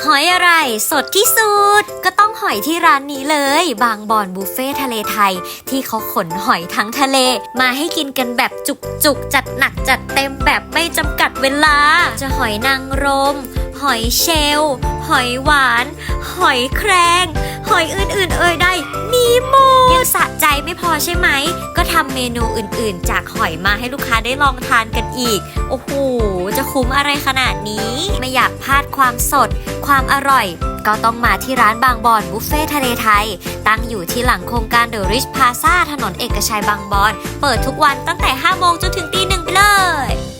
หอยอะไรสดที่สุดก็ต้องหอยที่ร้านนี้เลยบางบอนบุฟเฟ่ทะเลไทยที่เขาขนหอยทั้งทะเลมาให้กินกันแบบจุกๆจัดหนักจัดเต็มแบบไม่จำกัดเวลาจะหอยนางรมหอยเชลล์หอยหวานหอยแครงหอยอื่นๆได้มีหมดยังสะใจไม่พอใช่ไหมก็ทำเมนูอื่นๆจากหอยมาให้ลูกค้าได้ลองทานกันอีกโอ้โหจะคุ้มอะไรขนาดนี้ไม่อยากพลาดความสดความอร่อยก็ต้องมาที่ร้านบางบอนบุฟเฟ่ทะเลไทยตั้งอยู่ที่หลังโครงการ The Rich Plaza ถนนเอกชัยบางบอนเปิดทุกวันตั้งแต่ 5 โมงจนถึงตี 1ไปเลย